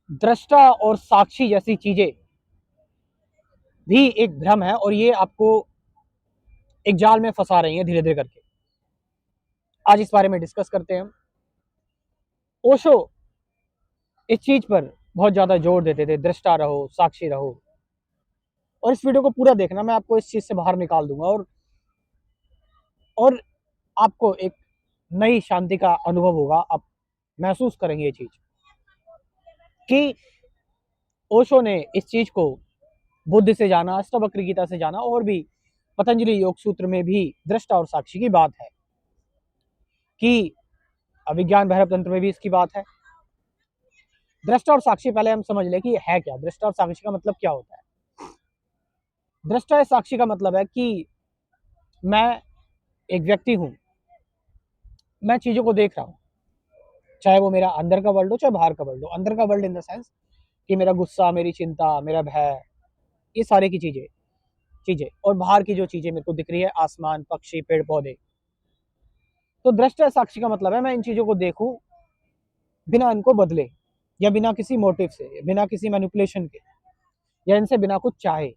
दृष्टा और साक्षी जैसी चीजें भी एक भ्रम है और ये आपको एक जाल में फंसा रही है धीरे धीरे करके। आज इस बारे में डिस्कस करते हैं हम। ओशो इस चीज पर बहुत ज्यादा जोर देते थे, दृष्टा रहो, साक्षी रहो। और इस वीडियो को पूरा देखना, मैं आपको इस चीज से बाहर निकाल दूंगा और आपको एक नई शांति का अनुभव होगा। आप महसूस करेंगे ये चीज कि ओशो ने इस चीज को बुद्ध से जाना, अष्टावक्र गीता से जाना, और भी पतंजलि योग सूत्र में भी दृष्टा और साक्षी की बात है, कि अभिज्ञान भैरव तंत्र में भी इसकी बात है। दृष्टा और साक्षी पहले हम समझ लें कि है क्या। दृष्टा और साक्षी का मतलब क्या होता है। दृष्टा या साक्षी का मतलब है कि मैं एक व्यक्ति हूं, मैं चीजों को देख रहा हूं, चाहे वो मेरा अंदर का वर्ल्ड हो चाहे बाहर का वर्ल्ड हो। अंदर का वर्ल्ड इन द सेंस कि मेरा गुस्सा, मेरी चिंता, मेरा भय, ये सारे की चीजें चीजें और बाहर की जो चीजें मेरे को दिख रही है, आसमान, पक्षी, पेड़ पौधे। तो दृष्टा या साक्षी का मतलब है मैं इन चीजों को देखूं बिना इनको बदले, या बिना किसी मोटिव से, बिना किसी मैनिपुलेशन के, या इनसे बिना कुछ चाहे।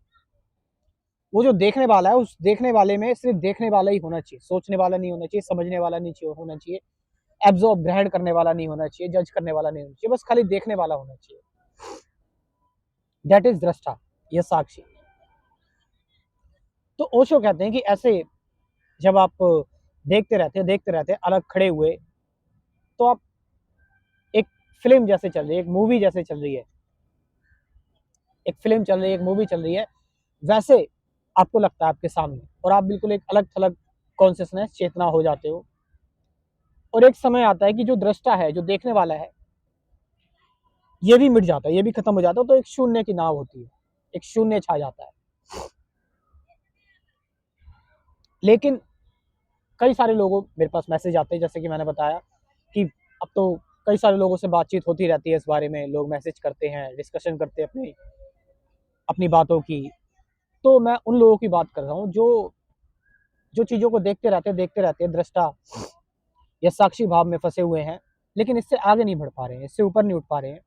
वो जो देखने वाला है, उस देखने वाले में सिर्फ देखने वाला ही होना चाहिए, सोचने वाला नहीं होना चाहिए, समझने वाला नहीं होना चाहिए, एब्जॉर्ब ग्रहण करने वाला नहीं होना चाहिए, जज करने वाला नहीं होना चाहिए, बस खाली देखने वाला होना चाहिए। दैट इज दृष्टा या साक्षी। तो ओशो कहते हैं कि ऐसे जब आप देखते रहते अलग खड़े हुए, तो आप एक फिल्म जैसे चल रही है, एक मूवी जैसे चल रही है, एक फिल्म चल रही है, एक मूवी चल रही है, वैसे आपको लगता है आपके सामने, और आप बिल्कुल एक अलग थलग कॉन्शियसनेस, चेतना हो जाते हो। और एक समय आता है कि जो दृष्टा है, जो देखने वाला है, ये भी मिट जाता है, ये भी खत्म हो जाता है। तो एक शून्य की नाव होती है, एक शून्य छा जाता है। लेकिन कई सारे लोगों मेरे पास मैसेज आते हैं, जैसे कि मैंने बताया कि अब तो कई सारे लोगों से बातचीत होती रहती है इस बारे में, लोग मैसेज करते हैं, डिस्कशन करते हैं अपनी अपनी बातों की। तो मैं उन लोगों की बात कर रहा हूँ जो जो चीज़ों को देखते रहते हैं, दृष्टा या साक्षी भाव में फंसे हुए हैं, लेकिन इससे आगे नहीं बढ़ पा रहे हैं, इससे ऊपर नहीं उठ पा रहे हैं,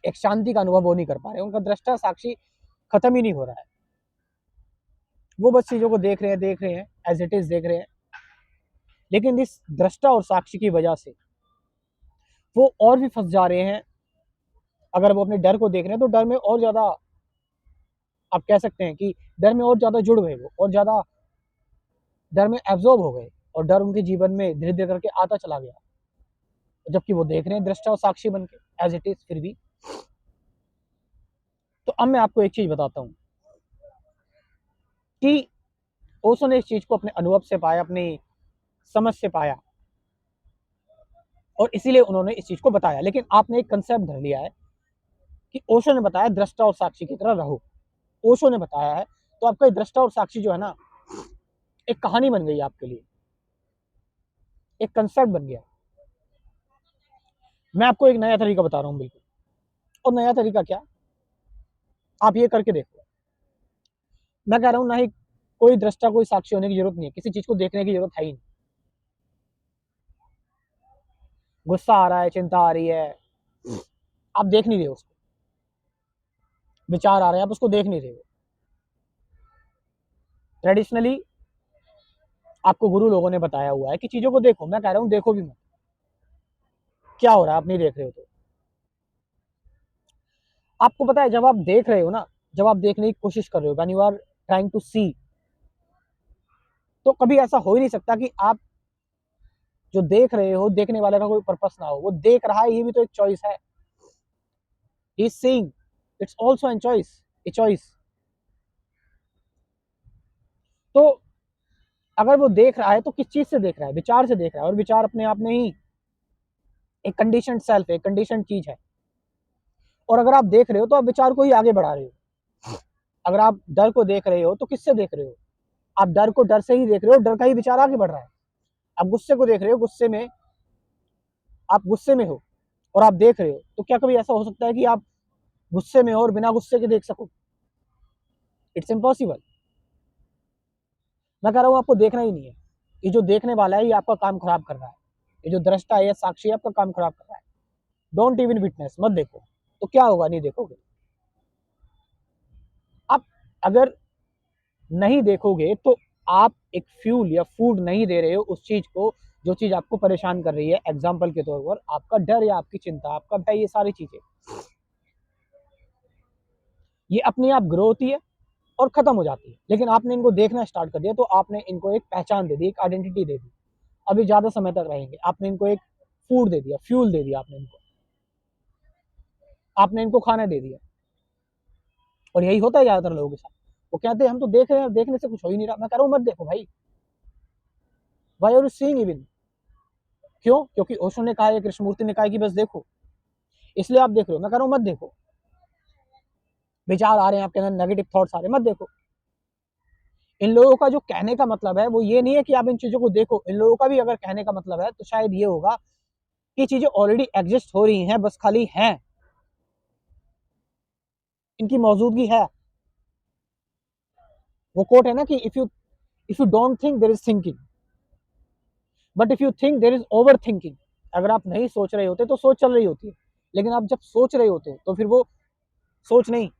एक शांति का अनुभव वो नहीं कर पा रहे हैं। उनका दृष्टा साक्षी खत्म ही नहीं हो रहा है। वो बस चीज़ों को देख रहे हैं, एज इट इज देख रहे हैं। लेकिन इस दृष्टा और साक्षी की वजह से वो और भी फंस जा रहे हैं। अगर वो अपने डर को देख रहे हैं तो डर में और ज़्यादा, आप कह सकते हैं कि डर में और ज़्यादा जुड़ गए, वो और ज़्यादा डर में एब्जॉर्ब हो गए, और डर उनके जीवन में धीरे धीरे करके आता चला गया, जबकि वो देख रहे हैं दृष्टा और साक्षी बन के एज इट इज फिर भी। तो अब मैं आपको एक चीज बताता हूं कि ओशो ने इस चीज को अपने अनुभव से पाया, अपनी समझ से पाया, और इसीलिए उन्होंने इस चीज को बताया। लेकिन आपने एक कंसेप्ट धर लिया है कि ओशो ने बताया दृष्टा और साक्षी की तरह रहो, ओशो ने बताया है, तो आपका दृष्टा और साक्षी जो है ना, एक कहानी बन गई आपके लिए, एक कंसेप्ट बन गया। मैं आपको एक नया तरीका बता रहा हूँ बिल्कुल। और नया तरीका क्या, आप ये करके देखो। मैं कह रहा हूँ ना ही कोई दृष्टा कोई साक्षी होने की जरूरत नहीं है, किसी चीज को देखने की जरूरत है ही नहीं। गुस्सा आ रहा है, चिंता आ रही है, आप देख नहीं रहे हो उसको, विचार आ रहे हैं, आप उसको देख नहीं रहे हो। ट्रेडिशनली आपको गुरु लोगों ने बताया हुआ है कि चीजों को देखो। मैं कह रहा हूँ देखो भी मत, क्या हो रहा है आप नहीं देख रहे हो। तो आपको पता है जब आप देख रहे हो ना, जब आप देखने की कोशिश कर रहे हो, when you are trying to see, तो कभी ऐसा हो ही नहीं सकता कि आप जो देख रहे हो, देखने वाले का कोई पर्पस ना हो। वो देख रहा है, ये भी तो एक चॉइस है। He is seeing, it's also an choice, a choice. तो अगर वो देख रहा है तो किस चीज से देख रहा है, विचार से देख रहा है, और विचार अपने आप में ही एक कंडीशन सेल्फ है, कंडीशन चीज है। और अगर आप देख रहे हो तो आप विचार को ही आगे बढ़ा रहे हो। अगर आप डर को देख रहे हो तो किससे देख रहे हो, आप डर को डर से ही देख रहे हो, डर का ही विचार आगे बढ़ रहा है। आप गुस्से को देख रहे हो, गुस्से में आप गुस्से में हो और आप देख रहे हो, तो क्या कभी ऐसा हो सकता है कि आप गुस्से में हो और बिना गुस्से के देख सको? It's impossible. मैं कह रहा हूँ आपको देखना ही नहीं है। ये जो देखने वाला है ये आपका काम खराब कर रहा है, ये जो दृष्टा है, साक्षी है, आपका काम खराब कर रहा है। डोंट इवन विटनेस, मत देखो। तो क्या होगा, नहीं देखोगे आप। अगर नहीं देखोगे तो आप एक फ्यूल या फूड नहीं दे रहे हो उस चीज को जो चीज आपको परेशान कर रही है। एग्जाम्पल के तौर पर आपका डर या आपकी चिंता, आपका भय, ये सारी चीजें ये अपने आप ग्रो होती है और खत्म हो जाती है। लेकिन आपने इनको देखना स्टार्ट कर दिया तो आपने इनको एक पहचान दे दी, एक आइडेंटिटी दे दी। अभी ज्यादा समय तक रहेंगे, आपने इनको एक फूड दे दिया, फ्यूल दे दिया आपने इनको खाना दे दिया। और यही होता है ज्यादातर लोगों के साथ। वो कहते हैं हम तो देख रहे हैं, देखने से कुछ हो ही नहीं रहा। मैं कह रहा हूँ मत देखो भाई, why are you seeing even. क्यों? क्योंकि ओशो ने कहा है, कृष्णमूर्ति ने कहा कि बस देखो, इसलिए आप देख रहे हो। मैं कह रहा हूँ मत देखो, विचार आ रहे हैं आपके अंदर, नेगेटिव थॉट्स आ रहे हैं, मत देखो। इन लोगों का जो कहने का मतलब है वो ये नहीं है कि आप इन चीजों को देखो। इन लोगों का भी अगर कहने का मतलब है तो शायद ये होगा कि चीजें ऑलरेडी एग्जिस्ट हो रही हैं, बस खाली हैं, इनकी मौजूदगी है। वो कोट है ना कि if you don't think there is thinking, but if you think there is over thinking. अगर आप नहीं सोच रहे होते तो सोच चल रही होती है, लेकिन आप जब सोच रहे होते तो फिर वो सोच नहीं,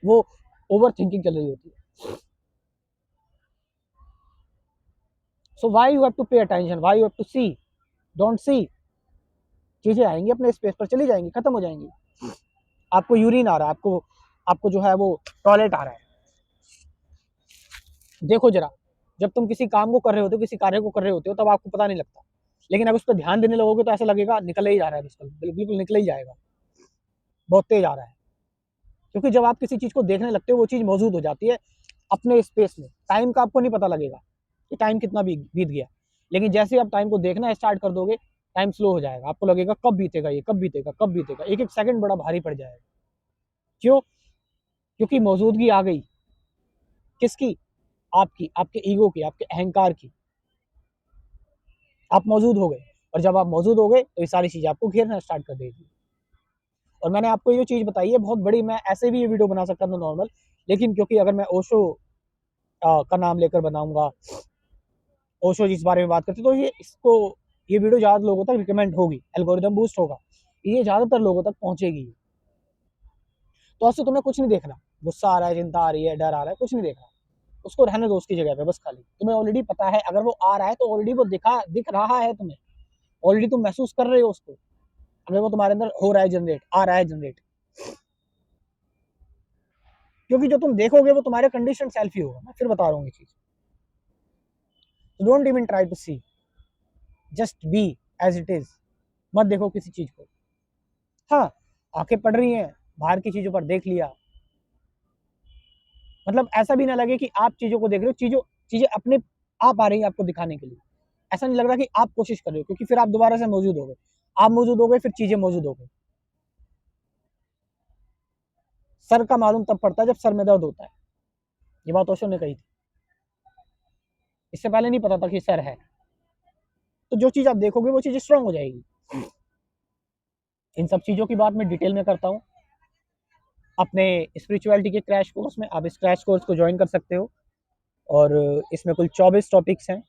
वो ओवर थिंकिंग चल रही होती है। So why you have to pay attention, why you have to see, don't see. चीजें आएंगी अपने स्पेस पर, चली जाएंगी, खत्म हो जाएंगी। आपको यूरिन आ रहा है, आपको आपको जो है वो टॉयलेट आ रहा है, देखो जरा। जब तुम किसी काम को कर रहे होते हो, किसी कार्य को कर रहे होते हो, तब आपको पता नहीं लगता। लेकिन अगर उस पर ध्यान देने लगोगे तो ऐसा लगेगा निकल ही जा रहा है, बिल्कुल निकल ही जाएगा, बहुत तेज आ रहा है। क्योंकि जब आप किसी चीज को देखने लगते हो वो चीज मौजूद हो जाती है अपने स्पेस में। टाइम का आपको नहीं पता लगेगा कि टाइम कितना बीत गया। लेकिन जैसे आप टाइम को देखना स्टार्ट कर दोगे, टाइम स्लो हो जाएगा, आपको लगेगा कब बीतेगा, ये कब बीतेगा, कब बीतेगा। एक एक सेकंड बड़ा भारी पड़ जाएगा। क्यों? क्योंकि मौजूदगी आ गई। किसकी? आपकी, आपके ईगो की, आपके अहंकार की। आप मौजूद हो गए, और जब आप मौजूद हो गए तो ये सारी चीजें आपको घेरना स्टार्ट कर देगी। और मैंने आपको ये चीज बताई है बहुत बड़ी, मैं ऐसे भी ये वीडियो बना सकता था नॉर्मल, लेकिन क्योंकि अगर मैं ओशो का नाम लेकर बनाऊंगा, ओशो जिस बारे में बात करते, तो ये वीडियो ज्यादा लोगों तक रिकमेंड होगी, एल्गोरिदम बूस्ट होगा, ये ज्यादातर लोगों तक पहुंचेगी। तो ऐसे तुम्हें कुछ नहीं देखना, गुस्सा आ रहा है, चिंता आ रही है, डर आ रहा है, कुछ नहीं देखना, उसको रहने दो उसकी जगह पे। बस खाली तुम्हें ऑलरेडी पता है, अगर वो आ रहा है तो ऑलरेडी वो दिख रहा है तुम्हें, ऑलरेडी तुम महसूस कर रहे हो उसको। अगर वो तुम्हारे अंदर हो रहा है जनरेट, आ रहा है जनरेट, क्योंकि जो तुम देखोगे वो तुम्हारे कंडीशन सेल्फ ही होगा। मैं फिर बता रहा हूँ ये चीज। Don't even try to see, just be as it is. मत देखो किसी चीज को। हाँ, आंखें पड़ रही हैं, बाहर की चीजों पर देख लिया, मतलब ऐसा भी ना लगे कि आप चीजों को देख रहे हो, चीजें अपने आप आ रही है आपको दिखाने के लिए। ऐसा नहीं लग रहा कि आप कोशिश कर रहे हो, क्योंकि फिर आप दोबारा से मौजूद हो गए। आप मौजूद हो गए, फिर चीजें मौजूद हो गई। सर का मालूम तब पड़ता है जब सर में दर्द होता है, ये बात ओशो ने कही थी। इससे पहले नहीं पता था कि सर है। तो जो चीज आप देखोगे वो चीज स्ट्रांग हो जाएगी। इन सब चीजों की बात मैं डिटेल में करता हूँ अपने स्पिरिचुअलिटी के क्रैश कोर्स में। आप इस क्रैश कोर्स को ज्वाइन कर सकते हो, और इसमें कुल 24 टॉपिक्स हैं।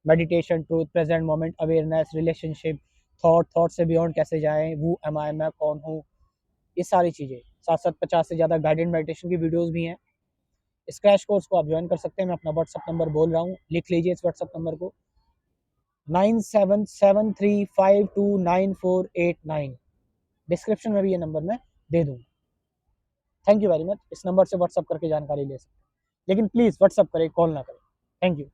Meditation, truth, present moment, awareness, relationship, thought से बियॉन्ड कैसे जाएं, वो एम आई, मैं कौन हूँ, ये सारी चीज़ें। साथ साथ 50 से ज़्यादा गाइडेड मेडिटेशन की वीडियोस भी हैं। इस क्रैश कोर्स को आप ज्वाइन कर सकते हैं। मैं अपना व्हाट्सअप नंबर बोल रहा हूँ, लिख लीजिए इस व्हाट्सअप नंबर को, 9773529489। डिस्क्रिप्शन में भी ये नंबर मैं दे दूँगा। Thank you very much. इस नंबर से व्हाट्सअप करके जानकारी ले सकते हैं, लेकिन प्लीज़ व्हाट्सअप करें, कॉल ना करें। Thank you.